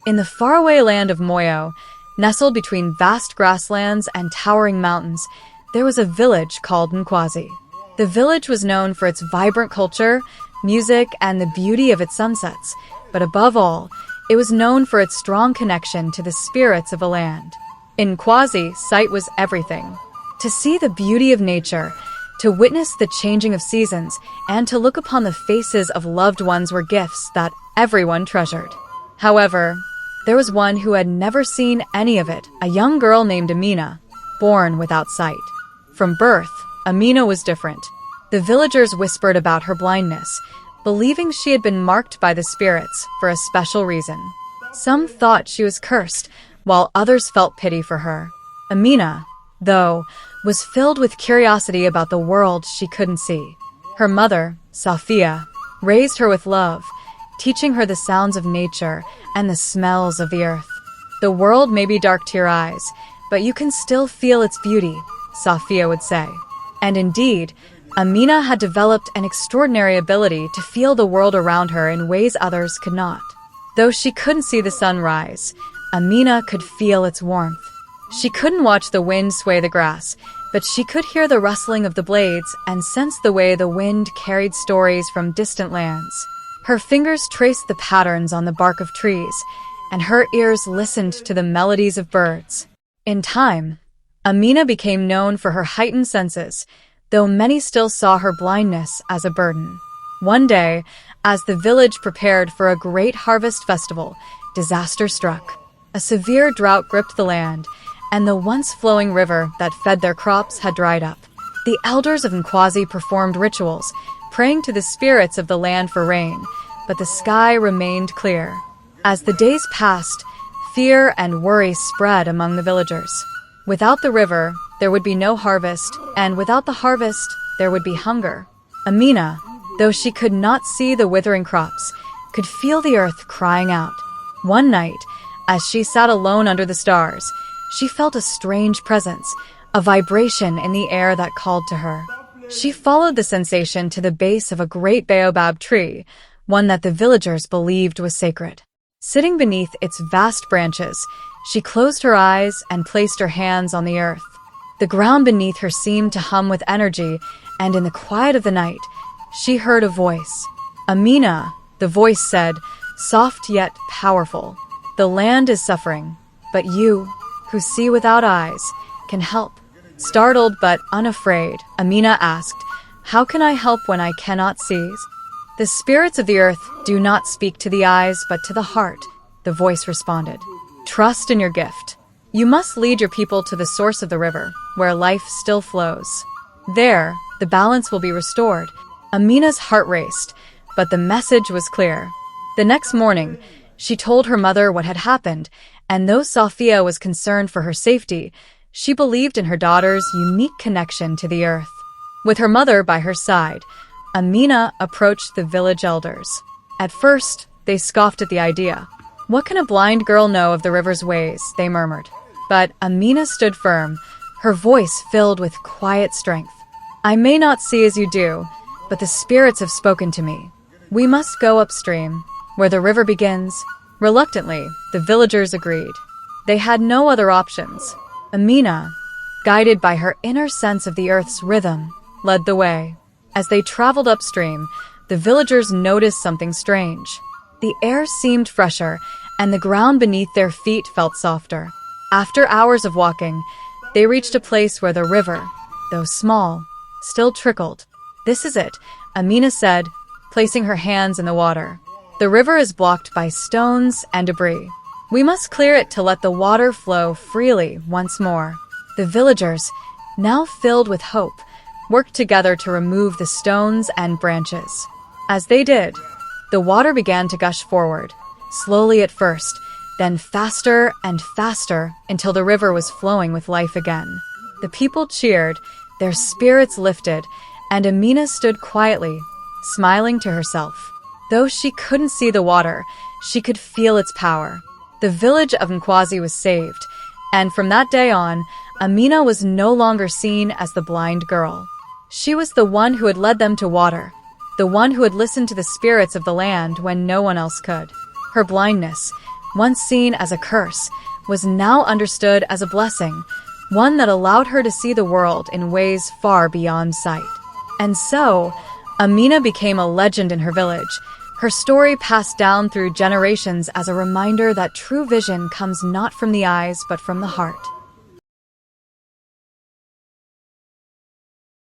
In the faraway land of Moyo, nestled between vast grasslands and towering mountains, there was a village called Nkwazi. The village was known for its vibrant culture, music, and the beauty of its sunsets, but above all, it was known for its strong connection to the spirits of the land. In Nkwazi, sight was everything. To see the beauty of nature, to witness the changing of seasons, and to look upon the faces of loved ones were gifts that everyone treasured. However, there was one who had never seen any of it, a young girl named Amina, born without sight. From birth, Amina was different. The villagers whispered about her blindness, believing she had been marked by the spirits for a special reason. Some thought she was cursed, while others felt pity for her. Amina, though, was filled with curiosity about the world she couldn't see. Her mother, Safia, raised her with love, teaching her the sounds of nature and the smells of the earth. The world may be dark to your eyes, but you can still feel its beauty, Safia would say. And indeed, Amina had developed an extraordinary ability to feel the world around her in ways others could not. Though she couldn't see the sun rise, Amina could feel its warmth. She couldn't watch the wind sway the grass, but she could hear the rustling of the blades and sense the way the wind carried stories from distant lands. Her fingers traced the patterns on the bark of trees, and her ears listened to the melodies of birds. In time, Amina became known for her heightened senses, though many still saw her blindness as a burden. One day, as the village prepared for a great harvest festival, disaster struck. A severe drought gripped the land, and the once flowing river that fed their crops had dried up. The elders of Nkwazi performed rituals, praying to the spirits of the land for rain, but the sky remained clear. As the days passed, fear and worry spread among the villagers. Without the river, there would be no harvest, and without the harvest, there would be hunger. Amina, though she could not see the withering crops, could feel the earth crying out. One night, as she sat alone under the stars, she felt a strange presence, a vibration in the air that called to her. She followed the sensation to the base of a great baobab tree, one that the villagers believed was sacred. Sitting beneath its vast branches, she closed her eyes and placed her hands on the earth. The ground beneath her seemed to hum with energy, and in the quiet of the night, she heard a voice. "Amina," the voice said, soft yet powerful. "The land is suffering, but you, who see without eyes, can help." Startled but unafraid, Amina asked, "How can I help when I cannot see?" "The spirits of the earth do not speak to the eyes but to the heart," the voice responded. "Trust in your gift. You must lead your people to the source of the river, where life still flows. There, the balance will be restored." Amina's heart raced, but the message was clear. The next morning, she told her mother what had happened, and though Safia was concerned for her safety, she believed in her daughter's unique connection to the earth. With her mother by her side, Amina approached the village elders. At first, they scoffed at the idea. "What can a blind girl know of the river's ways?" they murmured. But Amina stood firm, her voice filled with quiet strength. "I may not see as you do, but the spirits have spoken to me. We must go upstream, where the river begins." Reluctantly, the villagers agreed. They had no other options. Amina, guided by her inner sense of the earth's rhythm, led the way. As they traveled upstream, the villagers noticed something strange. The air seemed fresher, and the ground beneath their feet felt softer. After hours of walking, they reached a place where the river, though small, still trickled. "This is it," Amina said, placing her hands in the water. "The river is blocked by stones and debris. We must clear it to let the water flow freely once more." The villagers, now filled with hope, worked together to remove the stones and branches. As they did, the water began to gush forward, slowly at first, then faster and faster until the river was flowing with life again. The people cheered, their spirits lifted, and Amina stood quietly, smiling to herself. Though she couldn't see the water, she could feel its power. The village of Nkwazi was saved, and from that day on, Amina was no longer seen as the blind girl. She was the one who had led them to water, the one who had listened to the spirits of the land when no one else could. Her blindness, once seen as a curse, was now understood as a blessing, one that allowed her to see the world in ways far beyond sight. And so, Amina became a legend in her village, her story passed down through generations as a reminder that true vision comes not from the eyes but from the heart.